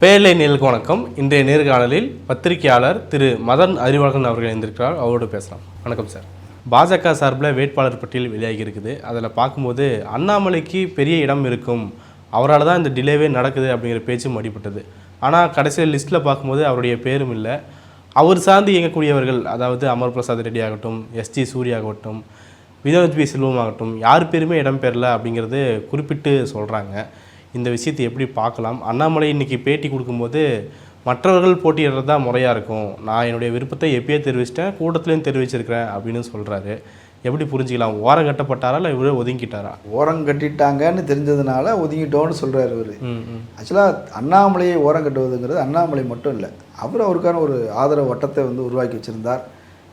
பேரலை நேயர்களுக்கு வணக்கம். இன்றைய நேர்காணலில் பத்திரிகையாளர் திரு மதன் அறிவழகன் அவர்கள் இருந்திருக்கிறார். அவரோடு பேசலாம். வணக்கம் சார். பாஜக சார்பில் வேட்பாளர் பட்டியல் வெளியாகி இருக்குது. அதில் பார்க்கும்போது அண்ணாமலைக்கு பெரிய இடம் இருக்கும், அவரால் தான் இந்த டிலேவே நடக்குது அப்படிங்கிற பேச்சும் அடிபட்டது. ஆனால் கடைசியில் லிஸ்ட்டில் பார்க்கும்போது அவருடைய பேரும் இல்லை. அவர் சார்ந்து இயங்கக்கூடியவர்கள், அதாவது அமர் பிரசாத் ரெட்டி ஆகட்டும், எஸ்ஜி சூர்யா ஆகட்டும், வினோத் பி செல்வம் ஆகட்டும், யார் பேருமே இடம் பெறல அப்படிங்கிறது குறிப்பிட்டு சொல்கிறாங்க. இந்த விஷயத்தை எப்படி பார்க்கலாம்? அண்ணாமலை இன்றைக்கி பேட்டி கொடுக்கும்போது மற்றவர்கள் போட்டியிடுறது தான் முறையாக இருக்கும், நான் என்னுடைய விருப்பத்தை எப்பயே தெரிவிச்சிட்டேன், கூட்டத்துலேயும் தெரிவிச்சிருக்கிறேன் அப்படின்னு சொல்கிறாரு. எப்படி புரிஞ்சிக்கலாம்? ஓரம் கட்டப்பட்டாரா இல்லை இவரே ஒதுங்கிட்டாரா? ஓரம் கட்டிட்டாங்கன்னு தெரிஞ்சதுனால ஒதுங்கிட்டோன்னு சொல்கிறார் இவர். ஆக்சுவலாக அண்ணாமலையை ஓரம் கட்டுவதுங்கிறது அண்ணாமலை மட்டும் இல்லை, அவருக்கான ஒரு ஆதரவு வட்டத்தை உருவாக்கி வச்சுருந்தார்.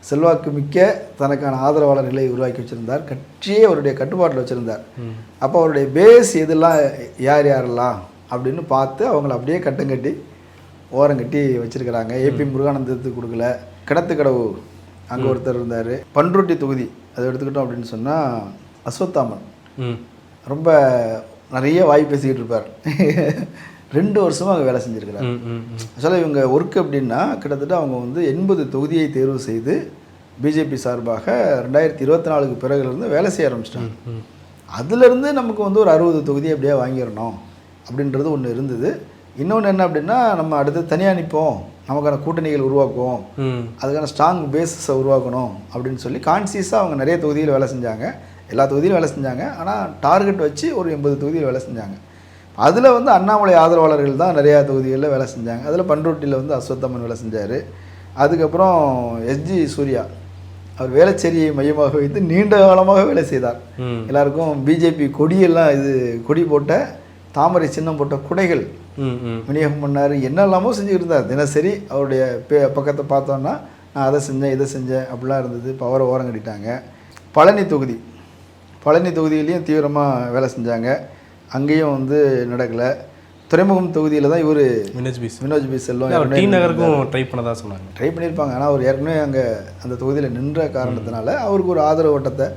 செல்வாக்கு மிக்க தனக்கான ஆதரவாளர் நிலையை உருவாக்கி வச்சுருந்தார். கட்சியே அவருடைய கட்டுப்பாட்டில் வச்சுருந்தார். அப்போ அவருடைய பேஸ் இதெல்லாம் யாரெல்லாம் அப்படின்னு பார்த்து அவங்கள அப்படியே கட்டங்கட்டி ஓரங்கட்டி வச்சுருக்கிறாங்க. ஏபி முருகானந்தத்துக்கு கொடுக்கல. கிணத்துக்கடவு அங்கே ஒருத்தர் இருந்தார். பண்ருட்டி தொகுதி அதை எடுத்துக்கிட்டோம் அப்படின்னு சொன்னால் அஸ்வத்தாமன் ரொம்ப நிறைய வாய் பேசிக்கிட்டு இருப்பார். 2 வருஷமாக அங்கே வேலை செஞ்சுருக்கிறார். ஆக்சுவலாக இவங்க ஒர்க் அப்படின்னா கிட்டத்தட்ட அவங்க 80 தொகுதியை தேர்வு செய்து பிஜேபி சார்பாக 2024 பிறகுலேருந்து வேலை செய்ய ஆரம்பிச்சிட்டாங்க. அதுலேருந்து நமக்கு ஒரு 60 தொகுதியை அப்படியே வாங்கிடணும் அப்படின்றது ஒன்று இருந்தது. இன்னொன்று என்ன அப்படின்னா, நம்ம அடுத்து தனியாக நிற்போம், நமக்கான கூட்டணிகள் உருவாக்குவோம், அதுக்கான ஸ்ட்ராங் பேஸஸை உருவாக்கணும் அப்படின்னு சொல்லி கான்சியஸாக அவங்க நிறைய தொகுதியில் வேலை செஞ்சாங்க. எல்லா தொகுதியிலும் வேலை செஞ்சாங்க. ஆனால் டார்கெட் வச்சு ஒரு 80 தொகுதியில் வேலை செஞ்சாங்க. அதில் அண்ணாமலை ஆதரவாளர்கள் தான் நிறையா தொகுதிகளில் வேலை செஞ்சாங்க. அதில் பண்ருட்டியில் அஸ்வத்தாமன் வேலை செஞ்சார். அதுக்கப்புறம் எஸ்ஜி சூர்யா அவர் வேளச்சேரியை மையமாக வைத்து நீண்ட காலமாக வேலை செய்தார். எல்லாருக்கும் பிஜேபி கொடியெல்லாம் கொடி போட்ட தாமரை சின்னம் போட்ட குடைகள் விநியோகம் பண்ணார். என்னெல்லாமோ செஞ்சுக்கிட்டு தினசரி அவருடைய பக்கத்தை பார்த்தோன்னா நான் அதை செஞ்சேன் இதை செஞ்சேன் அப்படிலாம் இருந்தது. இப்போ அவரை ஓரம் கட்டிட்டாங்க. பழனி தொகுதியிலையும் தீவிரமாக வேலை செஞ்சாங்க. அங்கேயும் நடக்கலை. துறைமுகம் தொகுதியில் தான் இவர் வினோத் பி செல்வம் நகருக்கும் ட்ரை பண்ணதா சொன்னாங்க. ட்ரை பண்ணியிருப்பாங்க. ஆனால் அவர் ஏற்கனவே அங்கே அந்த தொகுதியில் நின்ற காரணத்தினால அவருக்கு ஒரு ஆதரவு வட்டத்தை,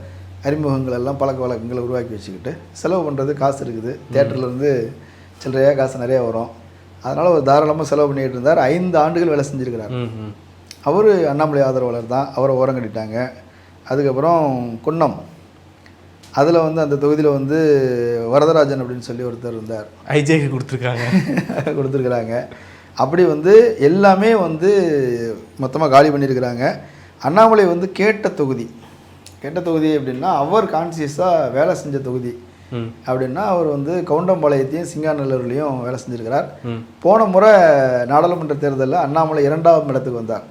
அறிமுகங்கள் எல்லாம் பழக்க வழக்கங்களை உருவாக்கி வச்சுக்கிட்டு செலவு பண்ணுறது காசு இருக்குது. தேட்டர்லேருந்து சில்லறையாக காசு நிறையா வரும். அதனால் அவர் தாராளமாக செலவு பண்ணிக்கிட்டு இருந்தார். 5 ஆண்டுகள் வேலை செஞ்சுருக்கிறார். அவர் அண்ணாமலை ஆதரவாளர் தான். அவரை ஓரம் கட்டிட்டாங்க. அதுக்கப்புறம் குன்னம், அதில் அந்த தொகுதியில் வரதராஜன் அப்படின்னு சொல்லி ஒருத்தர் இருந்தார். ஐஜேக்கு கொடுத்துருக்குறாங்க. அப்படி எல்லாமே மொத்தமாக காலி பண்ணியிருக்கிறாங்க. அண்ணாமலை கேட்ட தொகுதி அப்படின்னா அவர் கான்சியஸாக வேலை செஞ்ச தொகுதி அப்படின்னா அவர் கவுண்டம்பாளையத்தையும் சிங்காநல்லூர்லேயும் வேலை செஞ்சுருக்கிறார். போன முறை நாடாளுமன்ற தேர்தலில் அண்ணாமலை 2ஆம் இடத்துக்கு வந்தார்.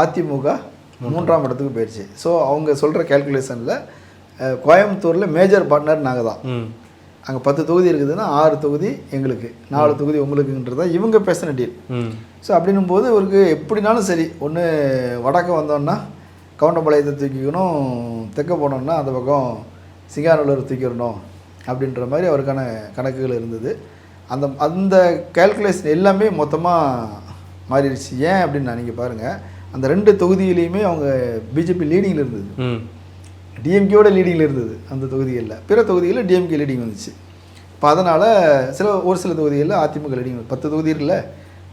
அதிமுக 3ஆம் இடத்துக்கு போயிடுச்சு. ஸோ அவங்க சொல்கிற கேல்குலேஷனில் கோயம்புத்தூரில் மேஜர் பார்ட்னர் நாங்கள் தான். அங்கே 10 தொகுதி இருக்குதுன்னா 6 தொகுதி எங்களுக்கு, 4 தொகுதி உங்களுக்குன்றதா இவங்க பேசின டீல். ஸோ அப்படின்னும் போது இவருக்கு எப்படினாலும் சரி, ஒன்று வடக்க வந்தோன்னா கவுண்டம்பாளையத்தை தூக்கிக்கணும், தெற்க போனோன்னா அந்த பக்கம் சிங்காநல்லூர் தூக்கிடணும் அப்படின்ற மாதிரி அவருக்கான கணக்குகள் இருந்தது. அந்த கேல்குலேஷன் எல்லாமே மொத்தமாக மாறிடுச்சு. ஏன் அப்படின்னா நீங்கள் பாருங்கள், அந்த 2 தொகுதியிலையுமே அவங்க பிஜேபி லீடிங்கில் இருந்தது. டிஎம்கேயோட லீடிங்கில் இருந்தது அந்த தொகுதிகளில். பிற தொகுதிகளில் டிஎம்கே லீடிங் வந்துச்சு. இப்போ அதனால் ஒரு சில தொகுதிகளில் அதிமுக லீடிங் 10 தொகுதி இருக்குல்ல,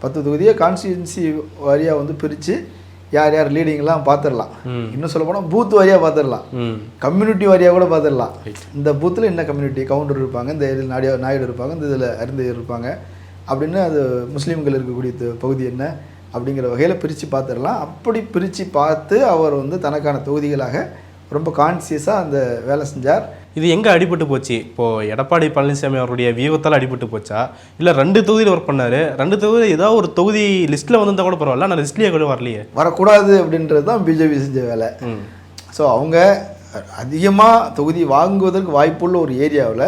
10 தொகுதியை கான்ஸ்டியூன்சி வாரியாக பிரித்து யார் யார் லீடிங்லாம் பார்த்துடலாம். இன்னும் சொல்ல போனால் பூத் வாரியாக பார்த்துடலாம், கம்யூனிட்டி வாரியாக கூட பார்த்துடலாம். இந்த பூத்தில் என்ன கம்யூனிட்டி, கவுண்டர் இருப்பாங்க, இந்த இதில் நாயுடு இருப்பாங்க, இந்த இதில் அருந்தையர் இருப்பாங்க அப்படின்னு, அது முஸ்லீம்கள் இருக்கக்கூடிய பகுதி என்ன அப்படிங்கிற வகையில் பிரித்து பார்த்துடலாம். அப்படி பிரித்து பார்த்து அவர் தனக்கான தொகுதிகளாக ரொம்ப கான்சியஸாக அந்த வேலை செஞ்சார். இது எங்கே அடிபட்டு போச்சு? இப்போது எடப்பாடி பழனிசாமி அவருடைய வியூகத்தால் அடிபட்டு போச்சா, இல்லை 2 தொகுதியில் ஒர்க் பண்ணார், 2 தொகுதி ஏதாவது ஒரு தொகுதி லிஸ்ட்டில் வந்தால் கூட பரவாயில்ல, நான் லிஸ்ட்லேயே கூட வரக்கூடாது அப்படின்றது தான் பிஜேபி செஞ்ச வேலை. ஸோ அவங்க அதிகமாக தொகுதி வாங்குவதற்கு வாய்ப்புள்ள ஒரு ஏரியாவில்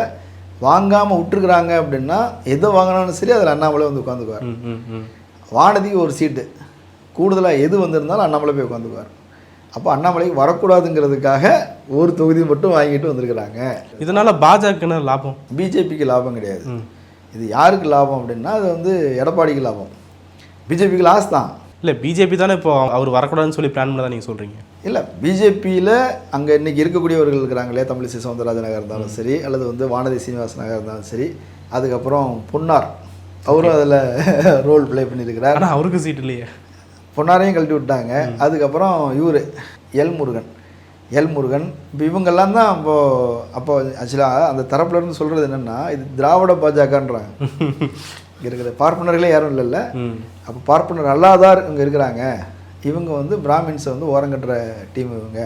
வாங்காமல் விட்டுருக்குறாங்க அப்படின்னா, எதை வாங்கினாலும் சரி அதில் அண்ணாமலை உட்காந்துக்குவார். வானதிக்கு ஒரு சீட்டு கூடுதலாக எது வந்திருந்தாலும் அண்ணாமலை போய் உட்காந்துக்குவார். அப்போ அண்ணாமலைக்கு வரக்கூடாதுங்கிறதுக்காக ஒரு தொகுதி மட்டும் வாங்கிட்டு வந்திருக்கிறாங்க. இதனால் பாஜகன்னு லாபம்? பிஜேபிக்கு லாபம் கிடையாது. இது யாருக்கு லாபம் அப்படின்னா, அது எடப்பாடிக்கு லாபம். பிஜேபிக்கு லாஸ் தான். இல்லை, பிஜேபி தானே இப்போ அவர் வரக்கூடாதுன்னு சொல்லி பிளான் பண்ணதான் நீங்கள் சொல்கிறீங்க. இல்லை, பிஜேபியில் அங்கே இன்றைக்கி இருக்கக்கூடியவர்கள் இருக்கிறாங்களே, தமிழிசை சவுந்தரராஜனாக இருந்தாலும் சரி, அல்லது வானதி சீனிவாசனாக இருந்தாலும் சரி, அதுக்கப்புறம் பொன்னார் அவரும் அதில் ரோல் ப்ளே பண்ணியிருக்கிறார். ஆனால் அவருக்கு சீட் இல்லையே, பொன்னாரையும் கழட்டி விட்டாங்க. அதுக்கப்புறம் இவர் எல் முருகன் இப்போ இவங்கெல்லாம் தான் அப்போ ஆக்சுவலாக அந்த தரப்புலேருந்து சொல்கிறது என்னென்னா, இது திராவிட பாஜகன்றாங்க. இங்கே இருக்கிற பார்ப்பனர்களே யாரும் இல்லைல்ல, அப்போ பார்ப்பனர் அல்லாதார் இங்கே இருக்கிறாங்க, இவங்க வந்து பிராமின்ஸை வந்து ஓரங்கட்டுற டீம் இவங்க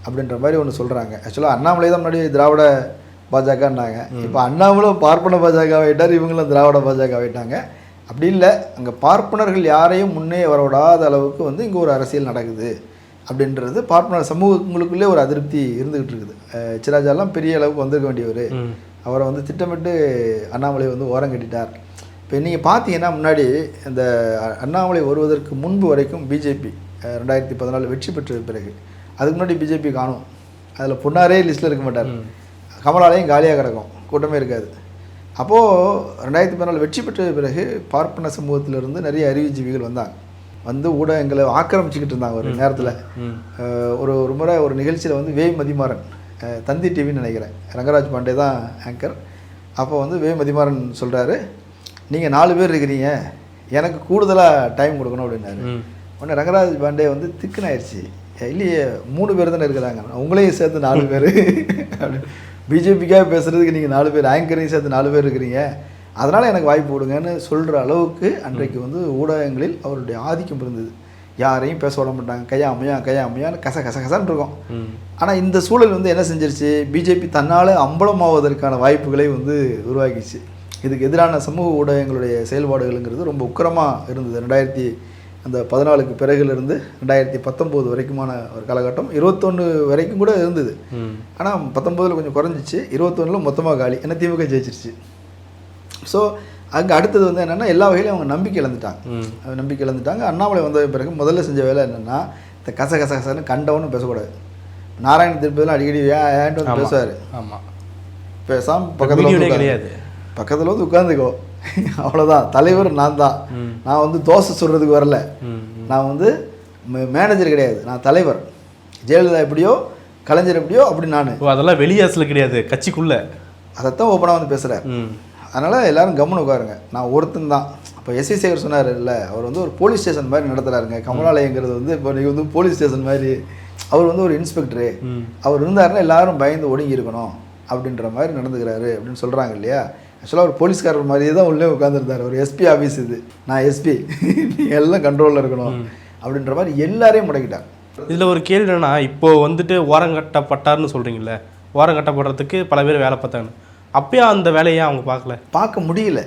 அப்படின்ற மாதிரி ஒன்று சொல்கிறாங்க. ஆக்சுவலாக அண்ணாமலை தான் முன்னாடி திராவிட பாஜகன்னாங்க. இப்போ அண்ணாமலும் பார்ப்பன பாஜக ஆகிட்டார், இவங்களும் திராவிட பாஜக ஆகிட்டாங்க. அப்படி இல்லை, அங்கே பார்ப்பனர்கள் யாரையும் முன்னே வரவிடாத அளவுக்கு வந்து இங்கே ஒரு அரசியல் நடக்குது அப்படின்றது பார்ப்பனர் சமூகங்களுக்குள்ளே ஒரு அதிருப்தி இருந்துகிட்டு இருக்குது. சிராஜாலாம் பெரிய அளவுக்கு வந்திருக்க வேண்டியவர், அவரை வந்து திட்டமிட்டு அண்ணாமலை வந்து ஓரம் கட்டிட்டார். இப்போ நீங்கள் பார்த்தீங்கன்னா முன்னாடி இந்த அண்ணாமலை வருவதற்கு முன்பு வரைக்கும் பிஜேபி 2014 வெற்றி பெற்ற பிறகு, அதுக்கு முன்னாடி பிஜேபி காணும், அதில் பொன்னாரே லிஸ்ட்டில் இருக்க மாட்டார், கமலாலயம் காலியாக கிடக்கும், கூட்டமே இருக்காது. அப்போது 2014 வெற்றி பெற்ற பிறகு பார்ப்பன சமூகத்திலிருந்து நிறைய அறிவுஜீவிகள் வந்தாங்க, வந்து ஊடகங்களை ஆக்கிரமிச்சுக்கிட்டு இருந்தாங்க. ஒரு நேரத்தில் ஒரு முறை ஒரு நிகழ்ச்சியில் வந்து வே மதிமாறன், தந்தி டிவின்னு நினைக்கிறேன், ரங்கராஜ் பாண்டே தான் ஆங்கர். அப்போ வந்து வே மதிமாறன் சொல்கிறாரு, நீங்கள் 4 பேர் இருக்கிறீங்க, எனக்கு கூடுதலாக டைம் கொடுக்கணும் அப்படின்னாரு. உடனே ரங்கராஜ் பாண்டே வந்து திக்குனாயிருச்சு, இல்லையே 3 பேர் தானே இருக்கிறாங்க, உங்களையும் சேர்த்து 4 பேர் அப்படி பிஜேபிக்காக பேசுகிறதுக்கு நீங்கள் 4 பேர், ஆங்கரையும் சேர்த்து 4 பேர் இருக்கிறீங்க, அதனால் எனக்கு வாய்ப்பு கொடுங்கன்னு சொல்கிற அளவுக்கு அன்றைக்கு வந்து ஊடகங்களில் அவருடைய ஆதிக்கம் இருந்தது. யாரையும் பேச விட மாட்டாங்க, கையாமையான்னு கசன்னு இருக்கும். ஆனால் இந்த சூழல் வந்து என்ன செஞ்சிருச்சு, பிஜேபி தன்னால் அம்பலமாவதற்கான வாய்ப்புகளை வந்து உருவாக்கிச்சு. இதுக்கு எதிரான சமூக ஊடகங்களுடைய செயல்பாடுகள்ங்கிறது ரொம்ப உக்கிரமாக இருந்தது. 2014 பிறகுலேருந்து 2019 வரைக்குமான ஒரு காலகட்டம், 21 வரைக்கும் கூட இருந்தது. ஆனால் 19 கொஞ்சம் குறைஞ்சிச்சு, 21 மொத்தமாக காலி, ஏன்னா திமுக ஜெயிச்சிருச்சு. ஸோ அங்கே அடுத்தது வந்து என்னென்னா, எல்லா வகையிலும் அவங்க நம்பிக்கை இழந்துட்டாங்க. அண்ணாமலை வந்த பிறகு முதல்ல செஞ்ச வேலை என்னென்னா, இந்த கசன்னு கண்டவனும் பேசக்கூடாது. நாராயண திருப்பதிலாம் அடிக்கடி ஏன்ட்டு வந்து பேசுவார். ஆமாம், பேசாமல் பக்கத்தில் வந்து உட்காந்துக்கோ, அவ்வளோதான், தலைவர் நான் தான், நான் வந்து தோசை சொல்கிறதுக்கு வரல, நான் வந்து மேனேஜர் கிடையாது, நான் தலைவர். ஜெயலலிதா எப்படியோ கலைஞர் எப்படியோ அப்படி நான், அதெல்லாம் வெளியாசில் கிடையாது, கட்சிக்குள்ளே அதைத்தான் ஓப்பனாக வந்து பேசுகிறேன். அதனால் எல்லோரும் கம்முன்னு உட்காருங்க, நான் ஒருத்தன் தான். இப்போ எஸ்வி சேகர் சொன்னார் இல்லை, அவர் வந்து ஒரு போலீஸ் ஸ்டேஷன் மாதிரி நடத்துகிறாருங்க, கமலாலயங்கிறது வந்து இப்போ நீங்கள் வந்து போலீஸ் ஸ்டேஷன் மாதிரி, அவர் வந்து ஒரு இன்ஸ்பெக்டரு, அவர் இருந்தாருன்னா எல்லாரும் பயந்து ஒடுங்கி இருக்கணும் அப்படின்ற மாதிரி நடந்துக்கிறாரு அப்படின்னு சொல்கிறாங்க இல்லையா. ஆக்சுவலாக ஒரு போலீஸ்காரர் மாதிரியே தான் உள்ளே உட்காந்துருந்தார். ஒரு எஸ்பி ஆஃபீஸ் இது, நான் எஸ்பி, நீங்கள் எல்லாம் கண்ட்ரோலில் இருக்கணும் அப்படின்ற மாதிரி எல்லாரையும் முடக்கிட்டார். இதில் ஒரு கேள்வி என்னென்னா, இப்போது வந்துட்டு ஓரங்கட்டப்பட்டார்னு சொல்கிறீங்களே, ஓரங்கட்டப்படுறதுக்கு பல பேர் வேலை பார்த்தாங்க, அப்பயே அந்த வேலையை அவங்க பார்க்க முடியல.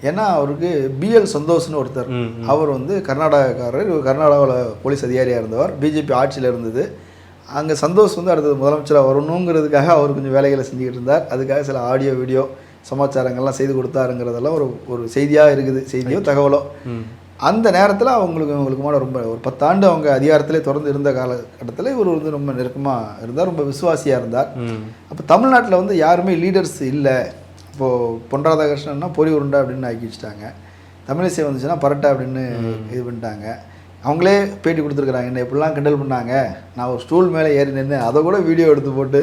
ஏன்னா அவருக்கு பிஎல் சந்தோஷ்னு ஒருத்தர், அவர் வந்து கர்நாடகாக்காரர், கர்நாடகாவில் போலீஸ் அதிகாரியாக இருந்தவர், பிஜேபி ஆட்சியில் இருந்தது. அங்கே சந்தோஷ் வந்து அடுத்தது முதலமைச்சராக வரணுங்கிறதுக்காக அவர் கொஞ்சம் வேலைகளை செஞ்சுக்கிட்டு இருந்தார். அதுக்காக சில ஆடியோ வீடியோ சமாச்சாரங்கள்லாம் செய்து கொடுத்தாருங்கிறதெல்லாம் ஒரு செய்தியாக இருக்குது, செய்தியோ தகவலோ. அந்த நேரத்தில் அவங்களுக்குமான ரொம்ப ஒரு 10 ஆண்டு அவங்க அதிகாரத்திலே தொடர்ந்து இருந்த காலகட்டத்தில் இவர் வந்து ரொம்ப நெருக்கமாக இருந்தார், ரொம்ப விசுவாசியாக இருந்தார். அப்போ தமிழ்நாட்டில் வந்து யாருமே லீடர்ஸ் இல்லை. இப்போது பொன் ராதாகிருஷ்ணன்னா பொறி உருண்டை அப்படின்னு ஆக்கி வச்சுட்டாங்க, தமிழிசை வந்துச்சுன்னா பரட்டை அப்படின்னு இது பண்ணிட்டாங்க. அவங்களே பேட்டி கொடுத்துருக்குறாங்க, என்ன இப்படிலாம் கிண்டல் பண்ணாங்க, நான் ஒரு ஸ்டூல் மேலே ஏறி நின்று அதை கூட வீடியோ எடுத்து போட்டு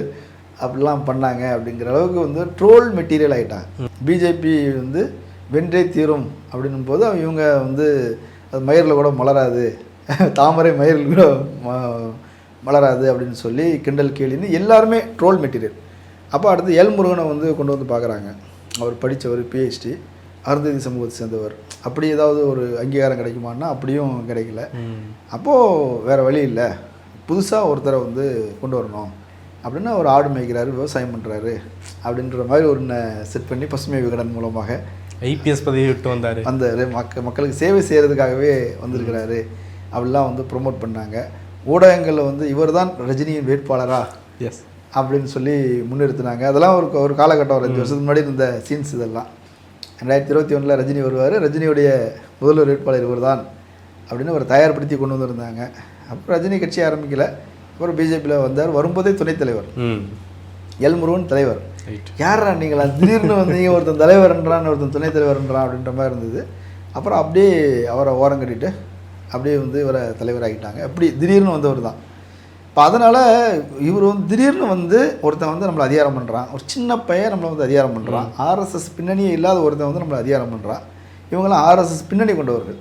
அப்படிலாம் பண்ணாங்க அப்படிங்கிற அளவுக்கு வந்து ட்ரோல் மெட்டீரியல் ஆகிட்டாங்க. பிஜேபி வந்து வென்றே தீரும் அப்படின்னும் போது இவங்க வந்து அது மயிரில் கூட மலராது, தாமரை மயிரில் கூட மலராது அப்படின்னு சொல்லி கிண்டல் கேலின்னு எல்லாருமே ட்ரோல் மெட்டீரியல். அப்போ அடுத்து எல் முருகனை வந்து கொண்டு வந்து பார்க்குறாங்க. அவர் படித்தவர், பிஹெச்டி, அருந்ததி சமூகத்தை சேர்ந்தவர். அப்படி ஏதாவது ஒரு அங்கீகாரம் கிடைக்குமான்னா அப்படியும் கிடைக்கல. அப்போது வேறு வழி இல்லை, புதுசாக ஒருத்தரை வந்து கொண்டு வரணும் அப்படின்னு ஒரு ஆடு மேய்க்கிறாரு, விவசாயம் பண்ணுறாரு அப்படின்ற மாதிரி ஒன்று செட் பண்ணி பசுமை விகடன் மூலமாக ஐபிஎஸ் பதவி விட்டு வந்தார். அந்த மக்களுக்கு சேவை செய்கிறதுக்காகவே வந்திருக்கிறாரு அப்படிலாம் வந்து ப்ரொமோட் பண்ணாங்க. ஊடகங்களில் வந்து இவர் தான் ரஜினியின் வேட்பாளரா எஸ் அப்படின்னு சொல்லி முன்னிறுத்தினாங்க. அதெல்லாம் ஒரு காலகட்டம், 5 வருஷத்துக்கு முன்னாடி இருந்த சீன்ஸ் இதெல்லாம். 2021 ரஜினி வருவார், ரஜினியுடைய முதல்வர் வேட்பாளர் இவர் தான் அப்படின்னு ஒரு தயார்படுத்தி கொண்டு வந்திருந்தாங்க. அப்புறம் ரஜினி கட்சி ஆரம்பிக்கல, அப்புறம் பிஜேபியில் வந்தார். வரும்போதே துணைத் தலைவர், எல் முருகன் தலைவர். யாரா நீங்களா திடீர்னு வந்தீங்க, ஒருத்தன் தலைவர்ன்றான் ஒருத்தன் துணைத் தலைவர்ன்றான் அப்படின்ற மாதிரி இருந்தது. அப்புறம் அப்படியே அவரை ஓரம் கட்டிட்டு அப்படியே வந்து இவரை தலைவராகிட்டாங்க. அப்படி திடீர்னு வந்தவர் தான். இப்போ அதனால் இவர் வந்து திடீர்னு வந்து ஒருத்தன் வந்து நம்மளை அதிகாரம் பண்ணுறான், ஒரு சின்ன பையன் நம்மளை வந்து அதிகாரம் பண்ணுறான், ஆர்எஸ்எஸ் பின்னணியே இல்லாத ஒருத்தன் வந்து நம்மளை அதிகாரம் பண்ணுறான். இவங்களாம் ஆர்எஸ்எஸ் பின்னணி கொண்டவர்கள்.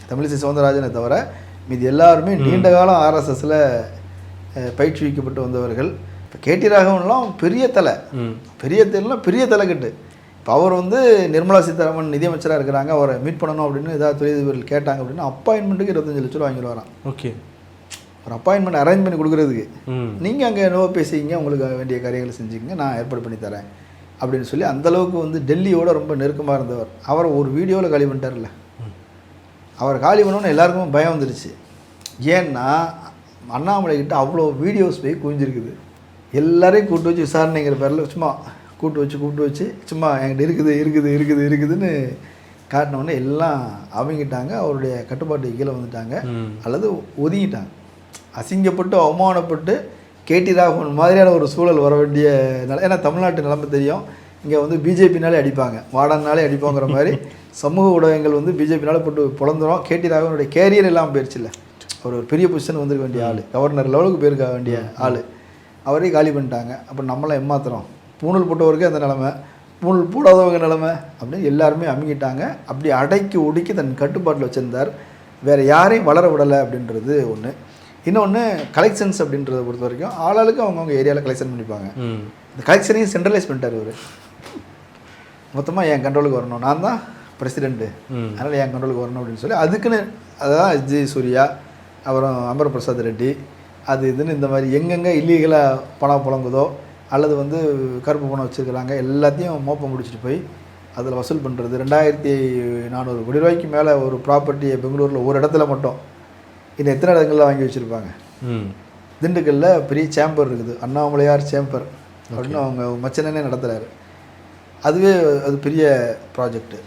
தமிழிசை சவுந்தரராஜனை தவிர மீது எல்லாருமே நீண்ட காலம் ஆர்எஸ்எஸில் பயிற்றுவிக்கப்பட்டு வந்தவர்கள். இப்போ கேடி ராகவன்லாம் பெரிய தலைக்கட்டு. இப்போ அவர் வந்து நிர்மலா சீதாராமன் நிதியமைச்சராக இருக்கிறாங்க, அவரை மீட் பண்ணணும் அப்படின்னு ஏதாவது தொழிலதிபர்கள் கேட்டாங்க அப்படின்னா அப்பாயின்மெண்ட்டுக்கு 25 லட்ச ரூபா வாங்கிடுவாராம். ஓகே, ஒரு அப்பாயின்மெண்ட் அரேஞ்ச் பண்ணி கொடுக்குறதுக்கு நீங்கள் அங்கே என்னவோ பேசிக்கிங்க, உங்களுக்கு வேண்டிய காரியங்களை செஞ்சுக்கிங்க, நான் ஏற்பாடு பண்ணி தரேன் அப்படின்னு சொல்லி அந்தளவுக்கு வந்து டெல்லியோட ரொம்ப நெருக்கமாக இருந்தவர். அவரை ஒரு வீடியோவில் காலி பண்ணிட்டார்ல. அவர் காலி பண்ணோன்னு எல்லாருக்கும் பயம் வந்துருச்சு. ஏன்னா அண்ணாமலை கிட்ட அவ்வளோ வீடியோஸ் போய் குவிஞ்சிருக்குது. எல்லாரையும் கூப்பிட்டு வச்சு விசாரணைங்கிற பேரில் சும்மா கூப்பிட்டு வச்சு சும்மா என்கிட்ட இருக்குதுன்னு காட்டினோடனே எல்லாம் அவங்கிட்டாங்க, அவருடைய கட்டுப்பாட்டு கீழே வந்துட்டாங்க அல்லது ஒதுங்கிட்டாங்க. அசிங்கப்பட்டு அவமானப்பட்டு கேடி ராகவன் மாதிரியான ஒரு சூழல் வர வேண்டிய ஏன்னா தமிழ்நாட்டு நிலைமை தெரியும். இங்கே வந்து பிஜேபினாலே அடிப்பாங்க, வாடனாலே அடிப்பாங்கிற மாதிரி சமூக ஊடகங்கள் வந்து பிஜேபினாலே போட்டு பிறந்துடும். கேடி ராகவனுடைய கேரியர் எல்லாம் போயிடுச்சு இல்லை. அவர் ஒரு பெரிய பொசிஷன் வந்துருக்க வேண்டிய ஆள், கவர்னர் லெவலுக்கு போயிருக்க வேண்டிய ஆள், அவரே காலி பண்ணிட்டாங்க. அப்போ நம்மளாம் ஏமாத்துறோம். பூணூல் போட்டவருக்கே அந்த நிலமை, பூணூல் போடாதவங்க நிலமை அப்படின்னு எல்லாருமே அமுங்கிட்டாங்க. அப்படி அடக்கி ஒடுக்கி தன் கட்டுப்பாட்டில் வச்சுருந்தார். வேறு யாரையும் வளர விடலை அப்படின்றது ஒன்று. இன்னொன்று கலெக்ஷன்ஸ் அப்படின்றத பொறுத்த வரைக்கும் ஆளாளுக்கு அவங்கவுங்க ஏரியாவில் கலெக்ஷன் பண்ணிப்பாங்க. இந்த கலெக்ஷனையும் சென்ட்ரலைஸ் பண்ணிட்டார் இவர். மொத்தமாக என் கண்ட்ரோலுக்கு வரணும், நான் தான் பிரசிடெண்ட்டு, அதனால் என் கண்ட்ரோலுக்கு வரணும் அப்படின்னு சொல்லி அதுக்குன்னு அதான் எஸ்ஜி சூர்யா, அப்புறம் அமர் பிரசாத் ரெட்டி, அது இதுன்னு இந்த மாதிரி எங்கெங்கே இல்லீகலாக பணம் புழங்குதோ அல்லது வந்து கருப்பு பணம் வச்சுருக்கிறாங்க எல்லாத்தையும் மோப்பம் முடிச்சுட்டு போய் அதில் வசூல் பண்ணுறது. 2400 கோடி ரூபாய்க்கு மேலே ஒரு ப்ராப்பர்ட்டியை பெங்களூரில் ஒரு இடத்துல மட்டும் இன்னும் எத்தனை இடங்களில் வாங்கி வச்சுருப்பாங்க. திண்டுக்கல்லில் பெரிய சேம்பர் இருக்குது, அண்ணாமலையார் சேம்பர் அப்படின்னு அவங்க மச்சனே நடத்துகிறாரு. அதுவே அது பெரிய ப்ராஜெக்டு.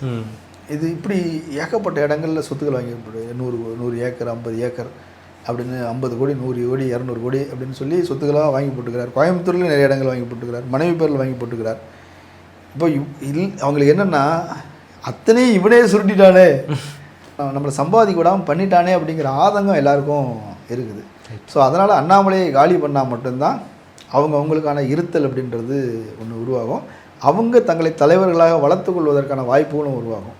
இது இப்படி ஏகப்பட்ட இடங்களில் சொத்துக்கள் வாங்கி 100 ஏக்கர் 50 ஏக்கர் அப்படின்னு 50 கோடி 100 கோடி 200 கோடி அப்படின்னு சொல்லி சொத்துக்களாக வாங்கி போட்டுக்கிறார். கோயம்புத்தூர்லேயும் நிறைய இடங்கள் வாங்கி போட்டுக்கிறார், மனைவி பேரில் வாங்கி போட்டுக்கிறார். இப்போ அவங்களுக்கு என்னென்னா அத்தனையும் இவனே சுருட்டிட்டானே, நம்மளை சம்பாதிக்க விடாமல் பண்ணிட்டானே அப்படிங்கிற ஆதங்கம் எல்லாருக்கும் இருக்குது. ஸோ அதனால் அண்ணாமலையை காலி பண்ணால் மட்டும்தான் அவங்களுக்கான இருத்தல் அப்படின்றது ஒன்று உருவாகும். அவங்க தங்களை தலைவர்களாக வளர்த்து கொள்வதற்கான வாய்ப்புகளும் உருவாகும்.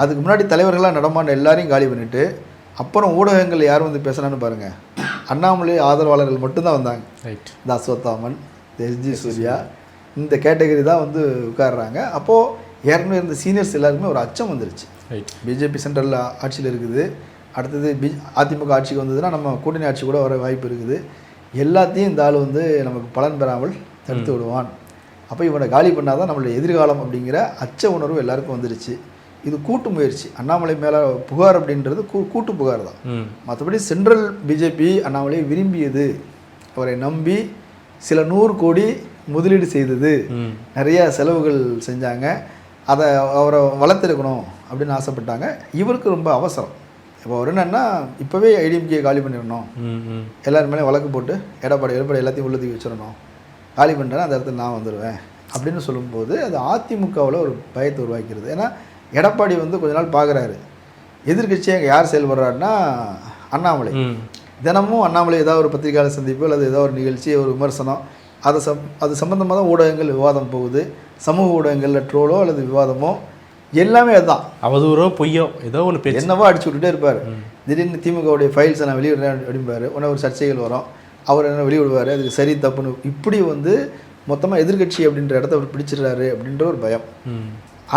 அதுக்கு முன்னாடி தலைவர்களாக நடமாண்ட எல்லாரையும் காலி பண்ணிவிட்டு அப்புறம் ஊடகங்கள் யார் வந்து பேசுனான்னு பாருங்கள். அண்ணாமலை ஆதரவாளர்கள் மட்டும்தான் வந்தாங்க. இந்த அஸ்வத்தாமன், எஸ்ஜி சூர்யா, இந்த கேட்டகரி தான் வந்து உட்காடுறாங்க. அப்போது ஏற்கனவே இருந்த சீனியர்ஸ் எல்லாருக்குமே ஒரு அச்சம் வந்துருச்சு. பிஜேபி சென்ட்ரலில் ஆட்சியில் இருக்குது, அடுத்தது அதிமுக ஆட்சிக்கு வந்ததுன்னா நம்ம கூட்டணி ஆட்சி கூட வர வாய்ப்பு இருக்குது. எல்லாத்தையும் இந்த ஆள் வந்து நமக்கு பலன் பெறாமல் தடுத்து விடுவான். அப்போ இவனை காலி பண்ணால் தான் நம்மளுடைய எதிர்காலம் அப்படிங்கிற அச்ச உணர்வு எல்லாருக்கும் வந்துருச்சு. இது கூட்டு முயற்சி. அண்ணாமலை மேலே புகார் அப்படின்றது கூட்டு புகார் தான். மற்றபடி சென்ட்ரல் பிஜேபி அண்ணாமலையை விரும்பியது, அவரை நம்பி சில 100 கோடி முதலீடு செய்தது, நிறைய செலவுகள் செஞ்சாங்க, அதை அவரை வளர்த்துருக்கணும் அப்படின்னு ஆசைப்பட்டாங்க. இவருக்கு ரொம்ப அவசரம். இப்போ அவர் என்னென்னா இப்போவே ஐடிஎம்கே காலி பண்ணிடணும், எல்லாரும் மேலே வழக்கு போட்டு எடப்பாடி எல்லாத்தையும் உள்ளதுக்கு வச்சிடணும், காலி பண்ணுறேன் அந்த இடத்துல நான் வந்துடுவேன் அப்படின்னு சொல்லும்போது அது அதிமுகவில் ஒரு பயத்தை உருவாக்கிறது. ஏன்னா எடப்பாடி வந்து கொஞ்ச நாள் பார்க்குறாரு, எதிர்கட்சியாக அங்கே யார் செயல்படுறாருன்னா அண்ணாமலை. தினமும் அண்ணாமலை ஏதாவது ஒரு பத்திரிகையாளர் சந்திப்பு அல்லது ஏதாவது ஒரு நிகழ்ச்சி, ஒரு விமர்சனம், அது சம்மந்தமாக தான் ஊடகங்கள் விவாதம் போகுது. சமூக ஊடகங்களில் ட்ரோலோ அல்லது விவாதமோ எல்லாமே அதுதான். அவதூறோ பொய்யோ ஏதோ ஒன்று என்னவோ அடிச்சு விட்டுட்டே இருப்பார். திடீர்னு திமுகவுடைய ஃபைல்ஸை நான் வெளியிடுறேன் அப்படிம்பார். உடனே ஒரு சர்ச்சைகள் வரும், அவர் என்ன வெளியிடுவார், அதுக்கு சரி தப்புன்னு இப்படி வந்து மொத்தமாக எதிர்கட்சி அப்படின்ற இடத்த அவர் பிடிச்சிடுறாரு அப்படின்ற ஒரு பயம்.